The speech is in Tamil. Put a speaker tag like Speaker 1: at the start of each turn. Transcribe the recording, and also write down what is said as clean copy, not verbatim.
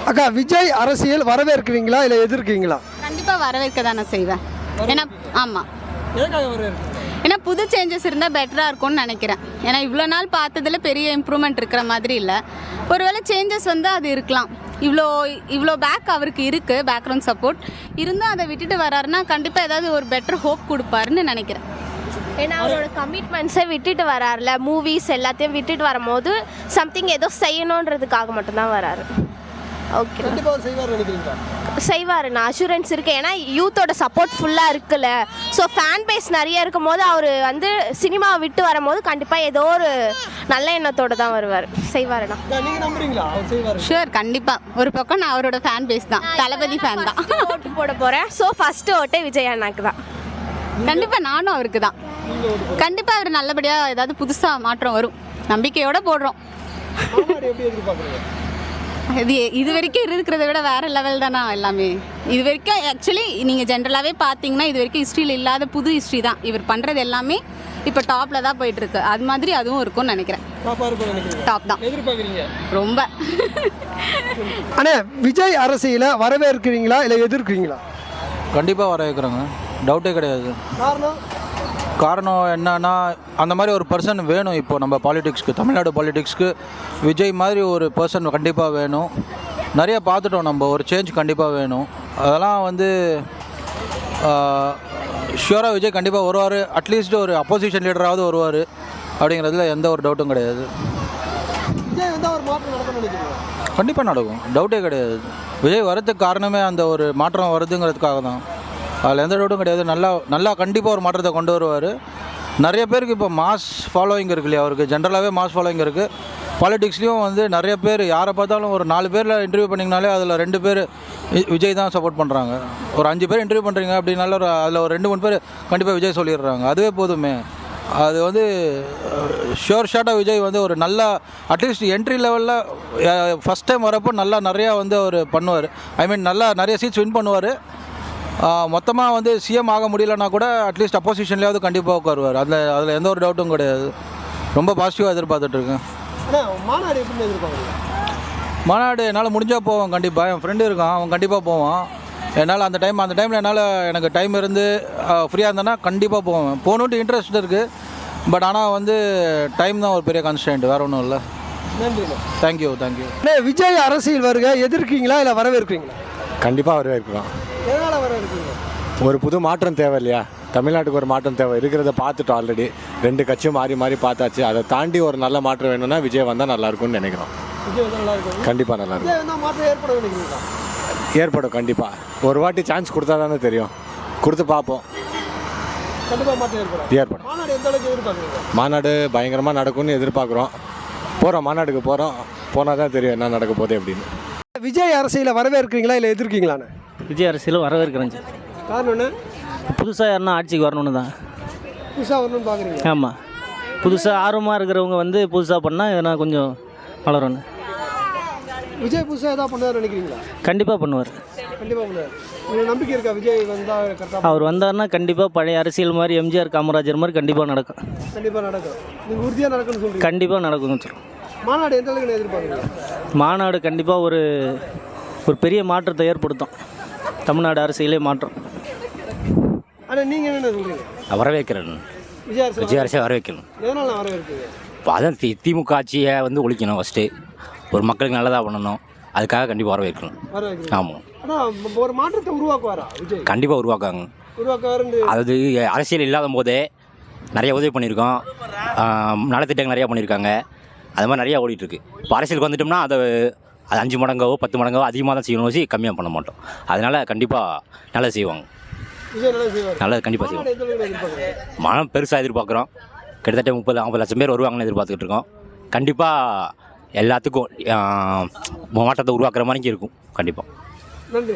Speaker 1: அக்கா, விஜய் அரசியல் வரவேற்கிறீங்களா இல்லை எதிர்க்கிறீங்களா?
Speaker 2: கண்டிப்பாக வரவேற்க தான் நான் செய்வேன். ஏன்னா ஆமாம்,
Speaker 1: எதுக்காக வரவேற்கிறீங்க?
Speaker 2: ஏன்னா புது சேஞ்சஸ் இருந்தால் பெட்டராக இருக்கும்னு நினைக்கிறேன். ஏன்னா இவ்வளோ நாள் பார்த்ததில் பெரிய இம்ப்ரூவ்மெண்ட் இருக்கிற மாதிரி இல்லை. ஒருவேளை சேஞ்சஸ் வந்து அது இருக்கலாம். இவ்வளோ பேக் அவருக்கு இருக்குது, பேக்ரவுண்ட் சப்போர்ட் இருந்தும் அதை விட்டுட்டு வராருன்னா கண்டிப்பாக ஏதாவது ஒரு பெட்டர் ஹோப் கொடுப்பாருன்னு நினைக்கிறேன்.
Speaker 3: ஏன்னா அவரோட கமிட்மெண்ட்ஸை விட்டுட்டு வராருல, மூவிஸ் எல்லாத்தையும் விட்டுட்டு வரும்போது சம்திங் ஏதோ செய்யணுன்றதுக்காக மட்டும்தான் வராரு. ஓகே,
Speaker 1: கண்டிப்பாக செய்வார் நினைக்கிறீங்களா?
Speaker 3: செய்வார், நான் அஷூரன்ஸ் இருக்குது. ஏன்னா யூத்தோட சப்போர்ட் ஃபுல்லாக இருக்குல்ல. ஸோ ஃபேன் பேஸ் நிறைய இருக்கும் போது அவர் வந்து சினிமாவை விட்டு வரும்போது கண்டிப்பாக ஏதோ ஒரு நல்ல எண்ணத்தோடு தான் வருவார், செய்வாருண்ணா.
Speaker 1: நீங்கள் நம்புறீங்களா அவர் செய்வார்?
Speaker 2: ஷுவர், கண்டிப்பாக. ஒரு பக்கம் நான் அவரோட ஃபேன் பேஸ் தான், தளபதி ஃபேன் தான்.
Speaker 3: ஓட்டு போட போகிறேன். ஸோ ஃபஸ்ட்டு ஓட்டே விஜய் அண்ணாக்கு தான்.
Speaker 2: கண்டிப்பாக நானும் அவருக்கு தான். கண்டிப்பாக அவர் நல்லபடியாக ஏதாவது புதுசாக மாற்றம் வரும் நம்பிக்கையோடு போடுறோம்.
Speaker 1: எப்படி எதிர்பார்க்குறீங்க?
Speaker 2: இது வரைக்கும் இருக்கிறத விட வேறு லெவல் தானே எல்லாமே. இது வரைக்கும் ஆக்சுவலி நீங்கள் ஜென்ரலாகவே பார்த்தீங்கன்னா இது வரைக்கும் ஹிஸ்ட்ரியில் இல்லாத புது ஹிஸ்ட்ரி தான் இவர் பண்ணுறது. எல்லாமே இப்போ டாப்பில் தான் போயிட்டுருக்கு. அது மாதிரி அதுவும் இருக்கும்னு நினைக்கிறேன். டாப் தான்
Speaker 1: எதிர்பார்க்குறீங்க
Speaker 2: ரொம்ப.
Speaker 1: அண்ணே, விஜய் அரசியலை வரவேற்கிறீங்களா இல்லை எதிர்க்கிறீங்களா?
Speaker 4: கண்டிப்பாக வரவேற்கிறோங்க, டவுட்டே கிடையாது. காரணம் என்னன்னா, அந்த மாதிரி ஒரு பர்சன் வேணும். இப்போ நம்ம பாலிடிக்ஸ்க்கு, தமிழ்நாடு பாலிடிக்ஸ்க்கு விஜய் மாதிரி ஒரு பர்சன் கண்டிப்பாக வேணும். நிறைய பார்த்துட்டோம் நம்ம, ஒரு சேஞ்ச் கண்டிப்பாக வேணும். அதெல்லாம் வந்து ஷியோராக விஜய் கண்டிப்பாக வருவார். அட்லீஸ்ட் ஒரு அப்போசிஷன் லீடராவது வருவார் அப்படிங்கிறதுல எந்த ஒரு டவுட்டும் கிடையாது. கண்டிப்பாக நடக்கும், டவுட்டே கிடையாது. விஜய் வரதுக்கு காரணமே அந்த ஒரு மாற்றம் வருதுங்கிறதுக்காக தான். அதில் எந்த டவுட்டும் கிடையாது. நல்லா கண்டிப்பாக ஒரு மாற்றத்தை கொண்டு வருவார். நிறைய பேருக்கு இப்போ மாஸ் ஃபாலோவிங் இருக்கு இல்லையா, அவருக்கு ஜென்ரலாகவே மாஸ் ஃபாலோவிங் இருக்குது. பாலிடிக்ஸ்லேயும் வந்து நிறைய பேர், யாரை பார்த்தாலும் ஒரு 4 பேரில் இன்டர்வியூ பண்ணிங்கனாலே அதில் 2 பேர் விஜய் தான் சப்போர்ட் பண்ணுறாங்க. ஒரு 5 பேர் இன்டர்வியூ பண்ணுறீங்க அப்படின்னால அதில் ஒரு 2-3 பேர் கண்டிப்பாக விஜய் சொல்லிடுறாங்க. அதுவே போதுமே. அது வந்து ஷார்ட்டாக விஜய் வந்து ஒரு நல்ல அட்லீஸ்ட் என்ட்ரி லெவலில் ஃபஸ்ட் டைம் வரப்போ நிறையா வந்து அவர் பண்ணுவார். ஐ மீன் நிறைய சீட்ஸ் வின் பண்ணுவார். மொத்தமாக வந்து சிஎம் ஆக முடியலன்னா கூட அட்லீஸ்ட் அப்போசிஷன்லேயாவது கண்டிப்பாக உட்காருவார். அதில் எந்த ஒரு டவுட்டும் கிடையாது. ரொம்ப பாசிட்டிவாக எதிர்பார்த்துட்ருக்கேன்.
Speaker 1: மாநாடு எப்படி எதிர்பார்க்குறீங்க?
Speaker 4: மாநாடு என்னால் முடிஞ்சால் போவேன் கண்டிப்பாக. என் ஃப்ரெண்டு இருக்கான், அவன் கண்டிப்பாக போவான். என்னால் அந்த டைமில் என்னால் எனக்கு டைம் இருந்து ஃப்ரீயாக இருந்தேன்னா கண்டிப்பாக போவேன். போகணுன்ட்டு இன்ட்ரெஸ்ட் இருக்குது. பட் ஆனால் வந்து டைம் தான் ஒரு பெரிய கன்ஸ்டன்ட், வேறு ஒன்றும் இல்லை.
Speaker 1: நன்றி.
Speaker 4: தேங்க்யூ.
Speaker 1: விஜய் அரசியல் வருக எதிர்க்கிறீங்களா இல்லை வரவேற்கிறீங்களா?
Speaker 5: கண்டிப்பாக வரவேற்கிறோம்.
Speaker 1: எதனால் வரவேற்கிறீங்க?
Speaker 5: ஒரு புது மாற்றம் தேவை இல்லையா? தமிழ்நாட்டுக்கு ஒரு மாற்றம் தேவை. இருக்கிறத பார்த்துட்டோம் ஆல்ரெடி. 2 கட்சியும் மாறி பார்த்தாச்சு. அதை தாண்டி ஒரு நல்ல மாற்றம் வேணும்னா விஜய் வந்தால் நல்லாயிருக்கும்னு நினைக்கிறோம்.
Speaker 1: விஜய் வந்தால் நல்லா இருக்கும்.
Speaker 5: கண்டிப்பாக நல்லாயிருக்கும்.
Speaker 1: மாற்றம் ஏற்பட நினைக்கிறீங்களா?
Speaker 5: ஏற்படும் கண்டிப்பாக. ஒரு வாட்டி சான்ஸ் கொடுத்தா தானே தெரியும். கொடுத்து பார்ப்போம்.
Speaker 1: கண்டிப்பாக மாற்றம் ஏற்படும். மாநாடு எந்த அளவுக்கு எதிர்பார்க்குறீங்க?
Speaker 5: மாநாடு பயங்கரமாக நடக்கும்னு எதிர்பார்க்குறோம். மாநாடுக்கு போகிறோம். போனால் தான் தெரியும் என்ன நடக்க போகுது அப்படின்னு.
Speaker 1: விஜய் அரசியலை வரவேற்கிறீங்களா இல்லை எதிர்க்கிறீங்களான்னு?
Speaker 6: விஜய் அரசியலும் வரவேற்கிறேன் சார்.
Speaker 1: காரணம் என்ன?
Speaker 6: புதுசாக யாருன்னா ஆட்சிக்கு வரணும்னு தான்.
Speaker 1: புதுசாக வரணும்னு பார்க்குறீங்க?
Speaker 6: ஆமாம், புதுசாக ஆர்வமாக இருக்கிறவங்க வந்து புதுசாக பண்ணால் எதனா கொஞ்சம் வளரணும்.
Speaker 1: விஜய் புதுசாக எதாவது பண்ணுவார் நினைக்கிறீங்களா?
Speaker 6: கண்டிப்பாக பண்ணுவார்.
Speaker 1: கண்டிப்பாக பண்ணுவார். உங்களுக்கு நம்பிக்கை இருக்கா விஜய் வந்தால் கரெக்டாக?
Speaker 6: அவர் வந்தார்னா கண்டிப்பாக பழைய அரசியல் மாதிரி எம்ஜிஆர் காமராஜர் மாதிரி கண்டிப்பாக நடக்கும்.
Speaker 1: கண்டிப்பாக நடக்கும். நீங்கள் உறுதியாக நடக்கும்னு சொல்கிறீங்க?
Speaker 6: கண்டிப்பாக நடக்குங்க சார்.
Speaker 1: மாநாடு எந்த அளவுக்கு எதிர்பார்க்குறீங்க?
Speaker 6: மாநாடு கண்டிப்பாக ஒரு பெரிய மாற்றத்தை ஏற்படுத்தும். தமிழ்நாடு அரசியலே மாற்றம்.
Speaker 1: ஆனால் நீங்கள் என்ன சொல்கிறீங்க?
Speaker 7: வரவேற்கிறேன். விஜய் அரசியல் வரவேற்கணும்.
Speaker 1: எதனால் வரவேற்கிறீங்க?
Speaker 7: இப்போ அதான் திமுக ஆட்சியை வந்து ஒழிக்கணும். ஃபஸ்ட்டு ஒரு மக்களுக்கு நல்லதாக பண்ணணும். அதுக்காக கண்டிப்பாக வரவேற்கணும். ஆமாம்.
Speaker 1: ஆனால் ஒரு மாற்றத்தை உருவாக்குவாரா விஜய்?
Speaker 7: கண்டிப்பாக உருவாக்குவாங்க. அதாவது அரசியல் இல்லாத போதே நிறைய உதவி பண்ணியிருக்கோம். நலத்திட்டங்கள் நிறையா பண்ணியிருக்காங்க. அது மாதிரி நிறையா ஓடிட்டுருக்கு. இப்போ அரசியலுக்கு வந்துட்டோம்னா அது 5 மடங்கோ 10 மடங்கோ அதிகமாக தான் செய்யணும், வச்சு கம்மியாக பண்ண மாட்டோம். அதனால் கண்டிப்பாக நல்லது செய்வாங்க. நல்லது கண்டிப்பாக செய்வோம். மனம் பெருசாக எதிர்பார்க்குறோம். கிட்டத்தட்ட 30-40 லட்சம் பேர் வருவாங்கன்னு எதிர்பார்த்துக்கிட்டு இருக்கோம். கண்டிப்பாக எல்லாத்துக்கும் மாற்றத்தை உருவாக்குற மாதிரி இருக்கும். கண்டிப்பாக.
Speaker 1: நன்றி.